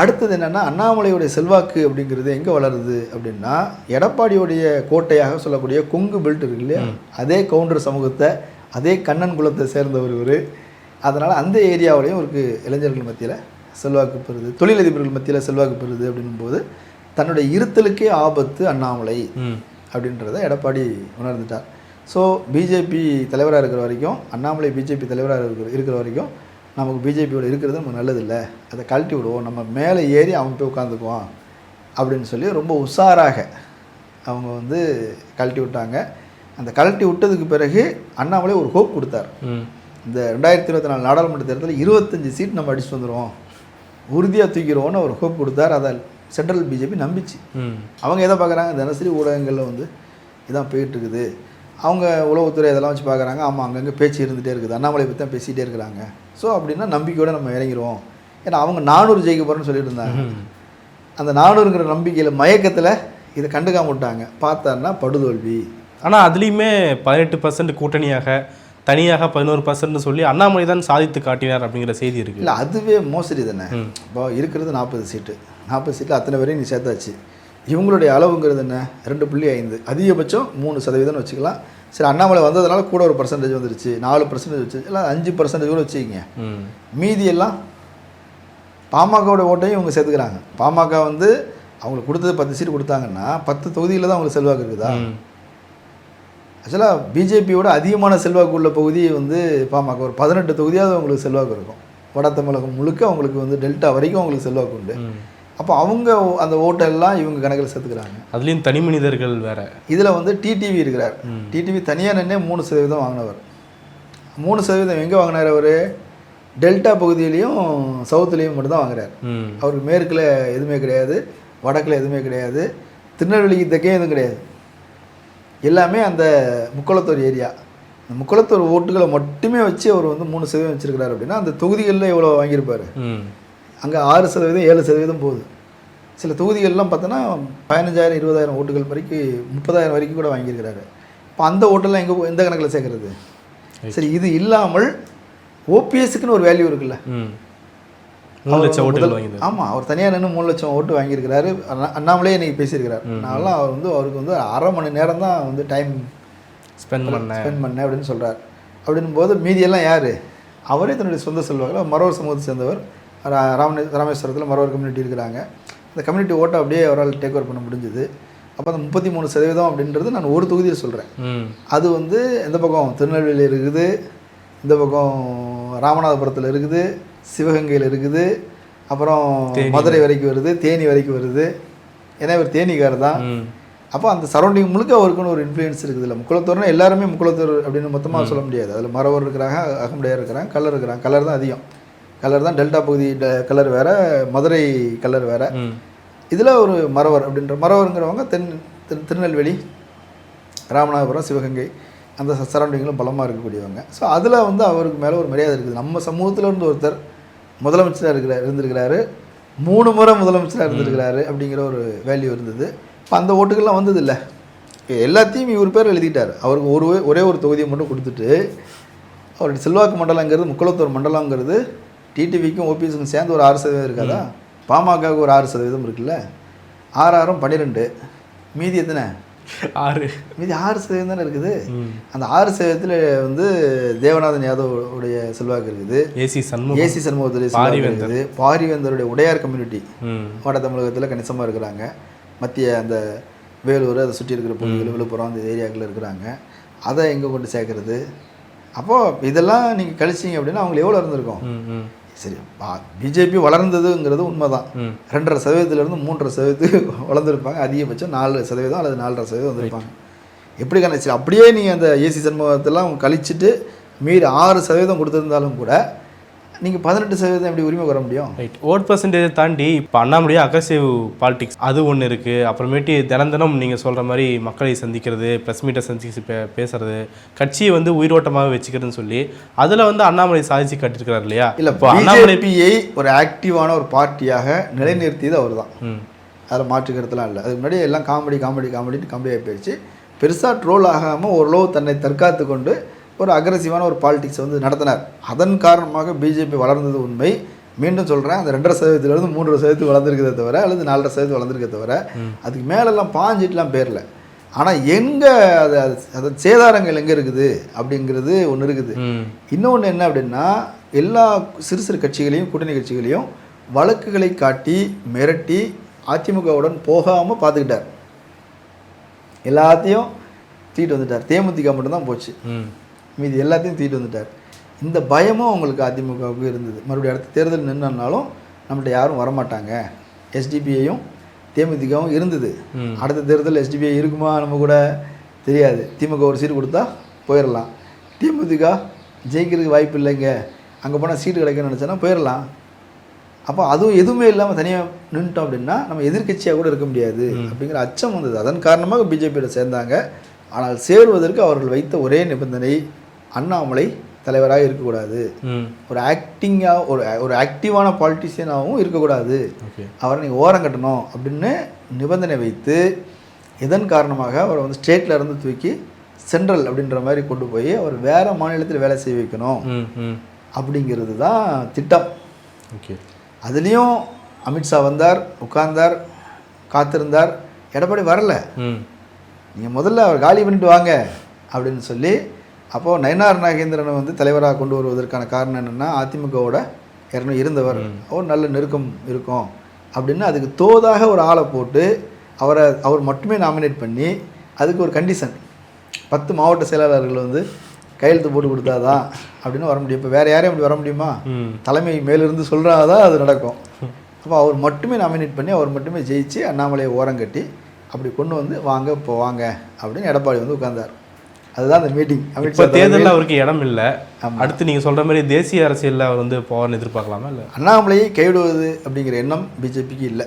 அடுத்தது என்னென்னா அண்ணாமலையுடைய செல்வாக்கு அப்படிங்கிறது எங்கே வளருது அப்படின்னா எடப்பாடியுடைய கோட்டையாக சொல்லக்கூடிய கொங்கு பெல்ட் இருக்கு இல்லையா, அதே கவுண்டர் சமூகத்தை, அதே கண்ணன் குலத்தை சேர்ந்தவர் இவர். அதனால் அந்த ஏரியாவிலையும் இவருக்கு இளைஞர்கள் மத்தியில் செல்வாக்கு பெறுது, தொழிலதிபர்கள் மத்தியில் செல்வாக்கு பெறுது அப்படின்போது தன்னுடைய இருத்தலுக்கே ஆபத்து அண்ணாமலை அப்படின்றத எடப்பாடி உணர்ந்துட்டார். ஸோ பிஜேபி தலைவராக இருக்கிற வரைக்கும், அண்ணாமலை பிஜேபி தலைவராக இருக்கிற வரைக்கும் நமக்கு பிஜேபியோட இருக்கிறது நமக்கு நல்லதில்லை, அதை கழட்டி விடுவோம், நம்ம மேலே ஏறி அவன் போய் உட்காந்துக்குவான் அப்படின்னு சொல்லி ரொம்ப உஷாராக அவங்க வந்து கழட்டி விட்டாங்க. அந்த கழட்டி விட்டதுக்கு பிறகு அண்ணாமலை ஒரு ஹோப் கொடுத்தார். இந்த 2024 நாடாளுமன்ற தேர்தலில் 25 சீட் நம்ம அடிச்சுட்டு வந்துடுவோம், உறுதியாக தூக்கிடுவோன்னு ஒரு ஹோப் கொடுத்தார். அதை சென்ட்ரல் பிஜேபி நம்பிச்சு. அவங்க எதை பார்க்குறாங்க, தினசரி ஊடகங்களில் வந்து இதான் போயிட்டுருக்குது, அவங்க உளவுத்துறை இதெல்லாம் வச்சு பார்க்குறாங்க. ஆமாம், அங்கங்கே பேச்சு இருந்துகிட்டே இருக்குது, அண்ணாமலை பற்றி தான் பேசிகிட்டே இருக்கிறாங்க. ஸோ அப்படின்னா நம்பிக்கையோடு நம்ம இறங்கிடுவோம். ஏன்னா அவங்க 400 ஜெயிக்க போகிறோன்னு சொல்லிட்டு இருந்தாங்க. அந்த 400ங்கிற நம்பிக்கையில் மயக்கத்தில் இதை கண்டுக்காம விட்டாங்க. பார்த்தாருன்னா படுதோல்வி. ஆனால் அதுலேயுமே 18% கூட்டணியாக தனியாக 11% சொல்லி அண்ணாமலை தான் சாதித்து காட்டினார் அப்படிங்கிற செய்தி இருக்குது. இல்லை, அதுவே மோசடி தானே. இப்போ இருக்கிறது 40 சீட்டு, 40 சீட்டில் அத்தனை பேரையும் நீ சேர்த்தாச்சு. இவங்களுடைய அளவுங்கிறது என்ன? 2.5, அதிகபட்சம் 3% வச்சுக்கலாம். சரி, அண்ணாமலை வந்ததுனால கூட ஒரு பர்சன்டேஜ் வந்துருச்சு, 4% வச்சு, இல்லை 5% கூட வச்சுக்கிங்க. மீதி எல்லாம் பாமகவோட ஓட்டையும் இவங்க சேர்த்துக்கிறாங்க. பாமக வந்து அவங்களுக்கு கொடுத்தது 10 சீட்டு கொடுத்தாங்கன்னா 10 தொகுதியில் தான் அவங்களுக்கு செல்வாக்கு இருக்குதா? ஆக்சுவலாக பிஜேபியோட அதிகமான செல்வாக்கு உள்ள பகுதி வந்து பாமக. ஒரு 18 தொகுதியாவது அவங்களுக்கு செல்வாக்கு இருக்கும். வட தமிழகம் முழுக்க அவங்களுக்கு வந்து டெல்டா வரைக்கும் அவங்களுக்கு செல்வாக்கு உண்டு. அப்போ அவங்க அந்த ஓட்டெல்லாம் இவங்க கணக்கில் சேர்த்துக்கிறாங்க. அதுலேயும் தனி மனிதர்கள் வேற. இதில் வந்து டிடிவி இருக்கிறார். டிடிவி தனியாக நின்று 3% வாங்கினவர். 3% எங்கே வாங்கினார் அவர்? டெல்டா பகுதியிலையும் சவுத்துலேயும் மட்டும்தான் வாங்குறார். அவருக்கு மேற்கில் எதுவுமே கிடையாது, வடக்கில் எதுவுமே கிடையாது, திருநெல்வேலிக்கு தெற்கே எதுவும் கிடையாது. எல்லாமே அந்த முக்குளத்தூர் ஏரியா. அந்த முக்குளத்தூர் ஓட்டுகளை மட்டுமே வச்சு அவர் வந்து 3% வச்சுருக்கிறார். அப்படின்னா அந்த தொகுதிகளில் எவ்வளோ வாங்கியிருப்பார்? அங்கே 6%, 7% போகுது. சில தொகுதிகள்லாம் பார்த்தோன்னா 15,000, 20,000 ஓட்டுகள் வரைக்கும், 30,000 வரைக்கும் கூட வாங்கியிருக்கிறாரு. இப்போ அந்த ஓட்டெல்லாம் எந்த கணக்கில் சேர்க்கறது? சரி, இது இல்லாமல் ஓபிஎஸ்க்குன்னு ஒரு வேல்யூ இருக்குல்ல. 3 லட்சம் ஓட்டுகள் வாங்கி. ஆமாம், அவர் தனியாக நின்று 3 லட்சம் ஓட்டு வாங்கியிருக்கிறாரு. அண்ணாமலே இன்றைக்கி பேசியிருக்கிறார். நான்லாம் அவருக்கு வந்து 1/2 மணி நேரம் தான் வந்து டைம் ஸ்பெண்ட் பண்ணேன் அப்படின்னு சொல்கிறார். அப்படின்னும் போது மீதியெல்லாம் யார்? அவரே தன்னுடைய சொந்த செல்வாக்கில் மறவர் சமூகத்தை சேர்ந்தவர். ராமேஸ்வரத்தில் மறவர் கம்யூனிட்டி இருக்கிறாங்க. அந்த கம்யூனிட்டி ஓட்டை அப்படியே அவரால் டேக் ஓவர் பண்ண முடிஞ்சுது. அப்போ அந்த 33% அப்படின்றது நான் ஒரு தொகுதியில் சொல்கிறேன். அது வந்து எந்த பக்கம் திருநெல்வேலியில் இருக்குது, இந்த பக்கம் ராமநாதபுரத்தில் இருக்குது, சிவகங்கையில் இருக்குது, அப்புறம் மதுரை வரைக்கும் வருது, தேனி வரைக்கும் வருது. ஏன்னா இவர் தேனிக்கார் தான். அப்போ அந்த சரௌண்டிங் முழுக்க அவருக்குன்னு ஒரு இன்ஃப்ளூயன்ஸ் இருக்குது. இல்லை, முக்குளத்தூர்னா எல்லாருமே முக்குளத்தூர் அப்படின்னு மொத்தமாக சொல்ல முடியாது. அதில் மறவர் இருக்கிறாங்க, அகமுடையார் இருக்கிறாங்க, கல்லர் இருக்கிறாங்க. கல்லர் தான் அதிகம். கல்லர் தான் டெல்டா பகுதி கல்லர் வேறு, மதுரை கல்லர் வேறு. இதில் ஒரு மறவர் அப்படின்ற மறவருங்கிறவங்க திருநெல்வேலி, ராமநாதபுரம், சிவகங்கை அந்த சரௌண்டிங்கில் பலமாக இருக்கக்கூடியவங்க. ஸோ அதில் வந்து அவருக்கு மேலே ஒரு மரியாதை இருக்குது. நம்ம சமூகத்தில் இருந்து ஒருத்தர் முதலமைச்சராக இருந்திருக்கிறாரு, 3 முறை முதலமைச்சராக இருந்திருக்கிறாரு அப்படிங்கிற ஒரு வேல்யூ இருந்தது. இப்போ அந்த ஓட்டுகள்லாம் வந்தது இல்லை. எல்லாத்தையும் இவர் பேர் எழுதிட்டார். அவருக்கு ஒரே ஒரு தொகுதியை மட்டும் கொடுத்துட்டு அவருடைய செல்வாக்கு மண்டலங்கிறது, முக்குளத்தூர் மண்டலங்கிறது டிடிவிக்கும் ஓபிஎஸ்க்கும் சேர்ந்து ஒரு 6% இருக்காதா? பாமகவுக்கு ஒரு 6% இருக்குல்ல. 6 12, மீதி எத்தனை? 6. மீதி 6% தானே இருக்குது. அந்த 6%த்தில் வந்து தேவநாதன் யாதவ் உடைய செல்வாக்கு இருக்குது, ஏசி சண்முகத்துடைய செல்வாக்கு இருக்குது, பாரிவேந்தருடைய உடையார் கம்யூனிட்டி வட தமிழகத்தில் கணிசமாக இருக்கிறாங்க. மத்திய அந்த வேலூர் அதை சுற்றி இருக்கிற பகுதிகள், விழுப்புரம் அந்த ஏரியாக்களில் இருக்கிறாங்க. அதை எங்கே கொண்டு சேர்க்கறது? அப்போது இதெல்லாம் நீங்கள் கழிச்சிங்க அப்படின்னா அவங்களுக்கு எவ்வளோ இருந்திருக்கும்? சரி, பிஜேபி வளர்ந்ததுங்கிறது உண்மை தான். 2.5%லேருந்து 3.5% வளர்ந்துருப்பாங்க. அதிகபட்சம் 4% அல்லது 4.5% வந்திருப்பாங்க. எப்படி கணக்கு? அப்படியே நீங்கள் அந்த ஏசி சண்முகத்தெல்லாம் கழிச்சிட்டு மீறி 6% கொடுத்துருந்தாலும் கூட நீங்கள் 18% எப்படி உரிமை வர முடியும்? ரைட். ஓட் பர்சன்டேஜை தாண்டி இப்போ அண்ணாமலையே அக்ரெசிவ் பாலிடிக்ஸ் அது ஒன்று இருக்குது. அப்புறமேட்டு தினம் நீங்கள் சொல்கிற மாதிரி மக்களை சந்திக்கிறது, ப்ரெஸ் மீட்டை சந்திச்சு பேசுறது, கட்சியை வந்து உயிரோட்டமாக வச்சுக்கிறதுன்னு சொல்லி அதில் வந்து அண்ணாமலை சாதிச்சு காட்டியிருக்கிறார் இல்லையா? இல்லை, இப்போ பிஜேபியை ஒரு ஆக்டிவான ஒரு பார்ட்டியாக நிலைநிறுத்தியது அவர் தான். அதில் மாற்றுக்கிறதுலாம் இல்லை. அதுக்கு முன்னாடி எல்லாம் காமெடியாக போயிடுச்சு. பெருசாக ட்ரோல் ஆகாமல் ஓரளவு தன்னை தற்காத்து கொண்டு ஒரு அக்ரெசிவான ஒரு பாலிடிக்ஸ் வந்து நடத்தினார். அதன் காரணமாக பிஜேபி வளர்ந்தது உண்மை. மீண்டும் சொல்கிறேன், அந்த 2.5%லேருந்து 3% வளர்ந்துருக்கதே தவிர, அல்லது 4.5% வளர்ந்துருக்கே தவிர அதுக்கு மேலெல்லாம் பாஞ்சிட்டுலாம் பேரல. ஆனால் எங்கே அது சேதாரங்கள் எங்கே இருக்குது அப்படிங்கிறது ஒன்று இருக்குது. இன்னொன்று என்ன அப்படின்னா, எல்லா சிறு கட்சிகளையும் கூட்டணி கட்சிகளையும் வழக்குகளை காட்டி மிரட்டி அதிமுகவுடன் போகாமல் பார்த்துக்கிட்டார். எல்லாத்தையும் தூக்கிட்டு வந்துட்டார். தேமுதிக மட்டும்தான் போச்சு, மீதி எல்லாத்தையும் தூக்கிட்டு வந்துட்டார். இந்த பயமும் அவங்களுக்கு அதிமுகவுக்கு இருந்தது. மறுபடியும் அடுத்த தேர்தல் நின்னாலும் நம்மகிட்ட யாரும் வரமாட்டாங்க. எஸ்டிபிஐயும் தேமுதிகவும் இருந்தது. அடுத்த தேர்தல் எஸ்டிபிஐ இருக்குமா நம்ம கூட தெரியாது. திமுக ஒரு சீட்டு கொடுத்தா போயிடலாம். தேமுதிக ஜெயிக்கிறதுக்கு வாய்ப்பு இல்லைங்க, அங்கே போனால் சீட்டு கிடைக்குன்னு நினச்சோன்னா போயிடலாம். அப்போ அதுவும் எதுவுமே இல்லாமல் தனியாக நின்றுட்டோம் அப்படின்னா நம்ம எதிர்கட்சியாக கூட இருக்க முடியாது அப்படிங்கிற அச்சம் வந்தது. அதன் காரணமாக பிஜேபியில் சேர்ந்தாங்க. ஆனால் சேருவதற்கு அவர்கள் வைத்த ஒரே நிபந்தனை, அண்ணாமலை தலைவராக இருக்கக்கூடாது, ஒரு ஆக்டிங்காக ஒரு ஆக்டிவான பாலிட்டிஷியனாகவும் இருக்கக்கூடாது, அவரை நீங்கள் ஓரம் கட்டணும் அப்படின்னு நிபந்தனை வைத்து இதன் காரணமாக அவரை வந்து ஸ்டேட்டில் இருந்து தூக்கி சென்ட்ரல் அப்படின்ற மாதிரி கொண்டு போய் அவர் வேறு மாநிலத்தில் வேலை செய்ய வைக்கணும் அப்படிங்கிறது தான் திட்டம். அதுலேயும் அமித்ஷா வந்தார், உட்கார்ந்தார், காத்திருந்தார். எடப்பாடி வரல, நீங்கள் முதல்ல அவர் காலி பண்ணிட்டு வாங்க அப்படின்னு சொல்லி அப்போது நயனார் நாகேந்திரனை வந்து தலைவராக கொண்டு வருவதற்கான காரணம் என்னென்னா அதிமுகவோட இருந்தவர், அவர் நல்ல நெருக்கம் இருக்கும் அப்படின்னு அதுக்கு தோதாக ஒரு ஆளை போட்டு அவர் மட்டுமே நாமினேட் பண்ணி அதுக்கு ஒரு கண்டிஷன் 10 மாவட்ட செயலாளர்கள் வந்து கையெழுத்து போட்டு கொடுத்தாதான் அப்படின்னு வர முடியும். இப்போ வேறு யாரையும் அப்படி வர முடியுமா? தலைமை மேலிருந்து சொல்கிறாதான் அது நடக்கும். அப்போ அவர் மட்டுமே நாமினேட் பண்ணி அவர் மட்டுமே ஜெயிச்சு அண்ணாமலையை ஓரங்கட்டி அப்படி கொண்டு வந்து வாங்க இப்போ வாங்க அப்படின்னு எடப்பாடி வந்து உட்கார்ந்தார். அதுதான் அந்த மீட்டிங். இப்போ தேர்தலில் அவருக்கு இடம் இல்லை. அடுத்து நீங்கள் சொல்கிற மாதிரி தேசிய அரசியலில் அவர் வந்து போவார்னு எதிர்பார்க்கலாமா? இல்லை, அண்ணாமலையை கைவிடுவது அப்படிங்கிற எண்ணம் பிஜேபிக்கு இல்லை.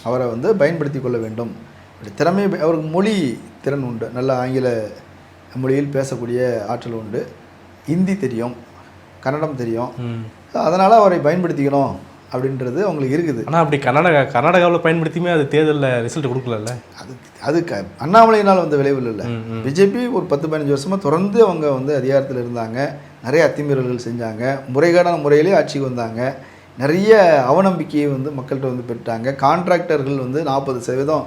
அவரை வந்து பயன்படுத்தி கொள்ள வேண்டும். திறமை, அவருக்கு மொழி திறன் உண்டு, நல்ல ஆங்கில மொழியில் பேசக்கூடிய ஆற்றல் உண்டு, ஹிந்தி தெரியும், கன்னடம் தெரியும். அதனால் அவரை பயன்படுத்திக்கணும் அப்படின்றது அவங்களுக்கு இருக்குது. ஆனால் அப்படி கர்நாடகாவில் பயன்படுத்தியுமே அது தேர்தலில் ரிசல்ட் கொடுக்கல. அது அண்ணாமலையினால் வந்த விளைவில் இல்லை. பிஜேபி ஒரு 10-15 வருஷமாக தொடர்ந்து அவங்க வந்து அதிகாரத்தில் இருந்தாங்க, நிறைய அத்துமீறல்கள் செஞ்சாங்க, முறைகேடான முறையிலே ஆட்சிக்கு வந்தாங்க, நிறைய அவநம்பிக்கையை வந்து மக்கள்கிட்ட வந்து பெற்றாங்க. கான்ட்ராக்டர்கள் வந்து 40%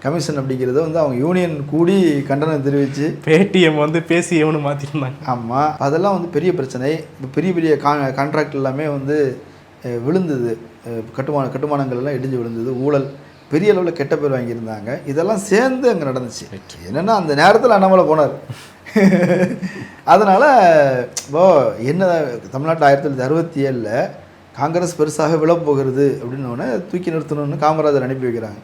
கமிஷன் அப்படிங்கிறத வந்து அவங்க யூனியன் கூடி கண்டனம் தெரிவித்து பேடிஎம் வந்து பேசி எவனு மாற்றிருந்தாங்க. ஆமாம், அதெல்லாம் வந்து பெரிய பிரச்சனை. இப்போ பெரிய கான்ட்ராக்ட் எல்லாமே வந்து விழுந்தது, கட்டுமானங்கள் எல்லாம் இடிஞ்சு விழுந்தது, ஊழல் பெரிய அளவில் கெட்ட பேர் வாங்கியிருந்தாங்க. இதெல்லாம் சேர்ந்து அங்கே நடந்துச்சு. என்னென்னா அந்த நேரத்தில் அண்ணாமலை போனார். அதனால் இப்போ என்ன தமிழ்நாட்டில் 1967 காங்கிரஸ் பெருசாக விழப்போகிறது அப்படின்னு தூக்கி நிறுத்தணும்னு காமராஜர் அனுப்பி வைக்கிறாங்க.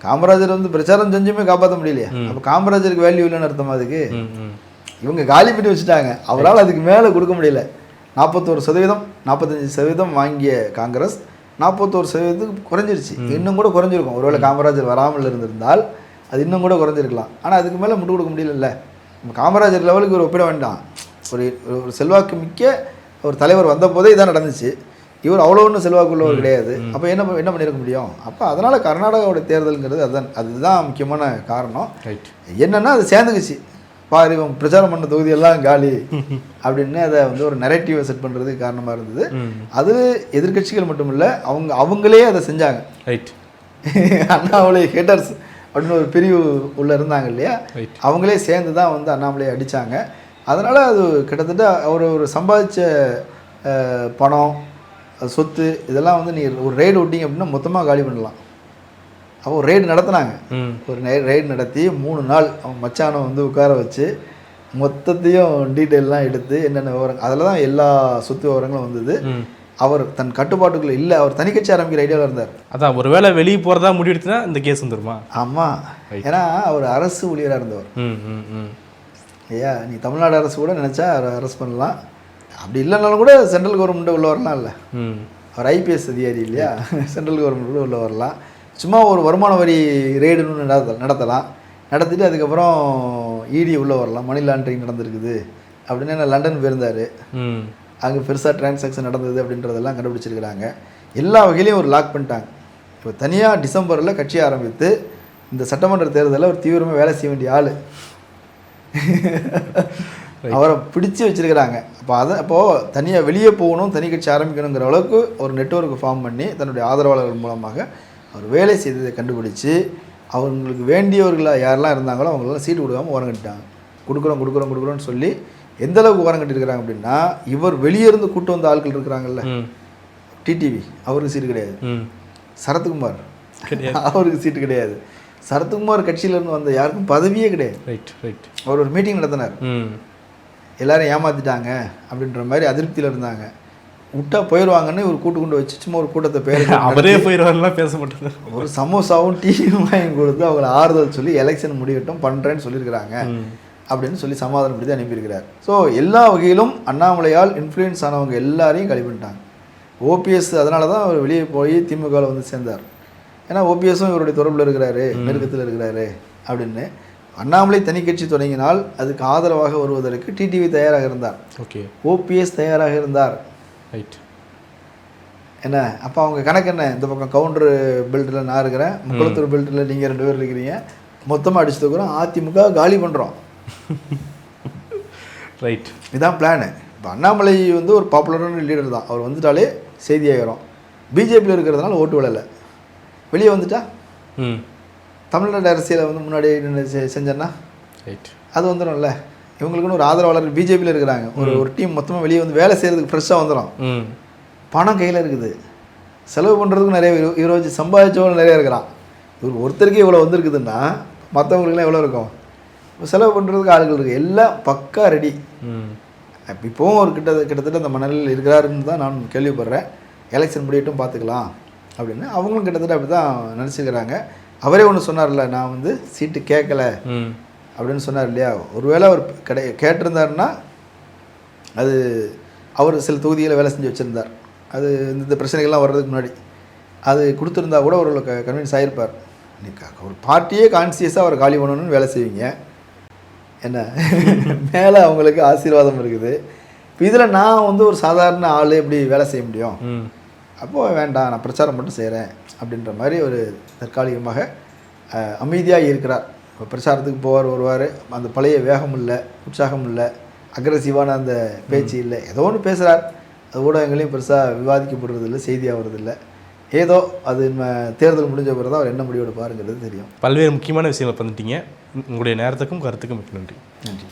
காமராஜர் வந்து பிரச்சாரம் செஞ்சுமே காப்பாற்ற முடியலையா? அப்போ காமராஜருக்கு வேல்யூ இல்லைன்னு அர்த்தமா? அதுக்கு இவங்க காலி பண்ணி வச்சுட்டாங்க, அவரால் அதுக்கு மேலே கொடுக்க முடியல. 41%, 45% வாங்கிய காங்கிரஸ் 41% குறைஞ்சிருச்சு. இன்னும் கூட குறைஞ்சிருக்கும். ஒருவேளை காமராஜர் வராமல் இருந்திருந்தால் அது இன்னும் கூட குறைஞ்சிருக்கலாம். ஆனால் அதுக்கு மேலே முட்டு கொடுக்க முடியல. நம்ம காமராஜர் லெவலுக்கு ஒரு ஒப்பிட வேண்டாம். ஒரு செல்வாக்கு மிக்க ஒரு தலைவர் வந்த போதே இதான் நடந்துச்சு. இவர் அவ்வளோ ஒன்றும் செல்வாக்குள்ளவர் கிடையாது. அப்போ என்ன பண்ணியிருக்க முடியும்? அப்போ அதனால் கர்நாடகாவோட தேர்தலுங்கிறது அதுதான் முக்கியமான காரணம். என்னென்னா அது சேர்ந்துக்குச்சு. பாரு, இவன் பிரச்சாரம் பண்ண தொகுதியெல்லாம் காலி அப்படின்னு அதை வந்து ஒரு நெரேட்டிவை செட் பண்ணுறதுக்கு காரணமாக இருந்தது. அது எதிர்கட்சிகள் மட்டும் இல்லை, அவங்களே அதை செஞ்சாங்க. அண்ணாமலை ஹேட்டர்ஸ் அப்படின்னு ஒரு பிரிவு உள்ளே இருந்தாங்க இல்லையா, அவங்களே சேர்ந்து தான் வந்து அண்ணாமலையை அடித்தாங்க. அதனால் அது கிட்டத்தட்ட ஒரு சம்பாதிச்ச பணம், சொத்து இதெல்லாம் வந்து நீ ஒரு ரெய்டு விட்டீங்க அப்படின்னா மொத்தமாக காலி பண்ணலாம். அப்போ ஒரு ரெய்டு நடத்தினாங்க. ஒரு ரெய்டு நடத்தி 3 நாள் அவங்க மச்சானை வந்து உட்கார வச்சு மொத்தத்தையும் டீட்டெயிலெலாம் எடுத்து என்னென்ன விவரங்கள், அதில் தான் எல்லா சொத்து விவரங்களும் வந்தது. அவர் தன் கட்டுப்பாட்டுக்குள்ளே இல்லை, அவர் தனி கட்சி ஆரம்பிக்கிற ஐடியாவில் இருந்தார். அதான் ஒரு வேளை வெளியே போகிறதா முடிவெடுத்துனா இந்த கேஸ் வந்துருமா? ஆமாம், ஏன்னா அவர் அரசு ஊழியராக இருந்தவர். ஐயா, நீ தமிழ்நாடு அரசு கூட நினச்சா அரெஸ்ட் பண்ணலாம். அப்படி இல்லைனாலும் கூட சென்ட்ரல் கவர்மெண்ட்டு உள்ள வரலாம். இல்லை, அவர் ஐபிஎஸ் அதிகாரி இல்லையா, சென்ட்ரல் கவர்மெண்ட்டு உள்ள வரலாம். சும்மா ஒரு வருமான வரி ரெய்டுன்னு நடத்தலாம். நடத்திட்டு அதுக்கப்புறம் இடி உள்ளே வரலாம். மணி லாண்ட்ரிங் நடந்திருக்குது அப்படின்னு நான் லண்டன் போயிருந்தார். அங்கே பெருசாக டிரான்சாக்ஷன் நடந்தது அப்படின்றதெல்லாம் கண்டுபிடிச்சிருக்கிறாங்க. எல்லா வகையிலையும் ஒரு லாக் பண்ணிட்டாங்க. இப்போ தனியாக டிசம்பரில் கட்சி ஆரம்பித்து இந்த சட்டமன்ற தேர்தலில் ஒரு தீவிரமாக வேலை செய்ய வேண்டிய ஆள் அவரை பிடிச்சி வச்சுருக்கிறாங்க. அப்போது தனியாக வெளியே போகணும், தனி கட்சி ஆரம்பிக்கணுங்கிற அளவுக்கு ஒரு நெட்வொர்க் ஃபார்ம் பண்ணி தன்னுடைய ஆதரவாளர்கள் மூலமாக அவர் வேலை செய்ததை கண்டுபிடிச்சி அவங்களுக்கு வேண்டியவர்களாக யாரெல்லாம் இருந்தாங்களோ அவங்களெல்லாம் சீட்டு கொடுக்காமல் ஓரங்கட்டிட்டாங்க. கொடுக்குறோன்னு சொல்லி எந்த அளவுக்கு ஓரங்கட்டிருக்கிறாங்க அப்படின்னா, இவர் வெளியே இருந்து கூட்டு வந்த ஆட்கள் இருக்கிறாங்கல்ல, டிடிவி, அவருக்கு சீட்டு கிடையாது. சரத்குமார், அவருக்கு சீட்டு கிடையாது. சரத்குமார் கட்சியிலேருந்து வந்த யாருக்கும் பதவியே கிடையாது. அவர் ஒரு மீட்டிங் நடத்தினார், எல்லாரும் ஏமாற்றிட்டாங்க அப்படின்ற மாதிரி அதிருப்தியில் இருந்தாங்க. விட்டா போயிடுவாங்கன்னு ஒரு கொண்டு வச்சு சும்மா ஒரு கூட்டத்தை பேர் அவரே போயிடுவாருலாம் பேச மாட்டாங்க. ஒரு சமோசாவும் டீயும் வாங்கி கொடுத்து அவங்களை ஆறுதல் சொல்லி எலெக்ஷன் முடியட்டும் பண்ணுறேன்னு சொல்லியிருக்கிறாங்க அப்படின்னு சொல்லி சமாதானப்படுத்தி அனுப்பியிருக்கிறார். ஸோ எல்லா வகையிலும் அண்ணாமலையால் இன்ஃப்ளூயன்ஸ் ஆனவங்க எல்லாரையும் கழி பண்ணிட்டாங்க. ஓபிஎஸ் அதனால தான் அவர் வெளியே போய் திமுகவில் வந்து சேர்ந்தார். ஏன்னா ஓபிஎஸும் இவருடைய தொடர்பில் இருக்கிறாரு, நெருக்கத்தில் இருக்கிறாரு அப்படின்னு. அண்ணாமலை தனி கட்சி தொடங்கினால் அதுக்கு ஆதரவாக வருவதற்கு டிடிவி தயாராக இருந்தார். ஓகே. ஓபிஎஸ் தயாராக இருந்தார். ரைட். என்ன அப்போ அவங்க கணக்கு என்ன, இந்த பக்கம் கவுண்டர் பெல்ட்டில் நான் இருக்கிறேன், முக்குளத்தூர் பெல்ட்டில் நீங்கள் 2 பேர் இருக்கிறீங்க, மொத்தமாக அடிச்சு தூக்குறோம், அதிமுக காலி பண்ணுறோம். ரைட். இதுதான் பிளானு. இப்போ அண்ணாமலை வந்து ஒரு பாப்புலரான லீடர் தான், அவர் வந்துட்டாலே செய்தியாகிறோம். பிஜேபியில் இருக்கிறதுனால ஓட்டு விழலை, வெளியே வந்துட்டா தமிழ்நாடு அரசியலை வந்து முன்னாடி செஞ்சேன்னா ரைட் அது வந்துடும்ல. இவங்களுக்குன்னு ஒரு ஆதரவாளர் பிஜேபியில் இருக்கிறாங்க, ஒரு டீம் மொத்தமாக வெளியே வந்து வேலை செய்கிறதுக்கு ஃப்ரெஷ்ஷாக வந்துடும். பணம் கையில் இருக்குது, செலவு பண்ணுறதுக்கும் நிறைய இவரை வச்சு சம்பாதிச்சவங்க நிறைய இருக்கிறான். இவர் ஒருத்தருக்கே இவ்வளோ வந்துருக்குதுன்னா மற்றவங்களுக்குலாம் எவ்வளோ இருக்கும், செலவு பண்ணுறதுக்கு ஆளுகள் இருக்குது, எல்லாம் பக்கா ரெடி. இப்போவும் ஒரு கிட்டத்தட்ட அந்த மனநிலையில் இருக்கிறாருன்னு தான் நான் கேள்விப்படுறேன். எலெக்ஷன் முடியட்டும் பார்த்துக்கலாம் அப்படின்னு அவங்களும் கிட்டத்தட்ட அப்படி தான் நினச்சிக்கிறாங்க. அவரே ஒன்று சொன்னார்ல, நான் வந்து சீட்டு கேட்கல அப்படின்னு சொன்னார் இல்லையா. ஒருவேளை அவர் கேட்டிருந்தாருன்னா அது அவர் சில தொகுதிகளை வேலை செஞ்சு வச்சுருந்தார், அது இந்த பிரச்சனைகள்லாம் வர்றதுக்கு முன்னாடி அது கொடுத்துருந்தா கூட ஒரு கன்வின்ஸ் ஆகிருப்பார். ஒரு பார்ட்டியே கான்சியஸாக அவர் காலி பண்ணணும்னு வேலை செய்வீங்க, என்ன மேலே அவங்களுக்கு ஆசீர்வாதம் இருக்குது. இப்போ இதில் நான் வந்து ஒரு சாதாரண ஆள் எப்படி வேலை செய்ய முடியும், அப்போது வேண்டாம் நான் பிரச்சாரம் மட்டும் செய்கிறேன் அப்படின்ற மாதிரி ஒரு தற்காலிகமாக அமைதியாக இருக்கிறார். இப்போ பிரச்சாரத்துக்கு போவார் வருவார், அந்த பழைய வேகம் இல்லை, உற்சாகம் இல்லை, அக்ரெசிவான அந்த பேச்சு இல்லை, ஏதோ ஒன்று பேசுகிறார். அது ஊடகங்களையும் பெருசாக விவாதிக்கப்படுறது இல்லை, செய்தியாக வருதில்லை. ஏதோ அது தேர்தல் முடிஞ்ச பிறகு தான் அவர் என்ன முடிவோடு பாருங்கிறது தெரியும். பல்வேறு முக்கியமான விஷயங்களை பண்ணிட்டீங்க. உங்களுடைய நேரத்துக்கும் கருத்துக்கும் மிக்க நன்றி. நன்றி.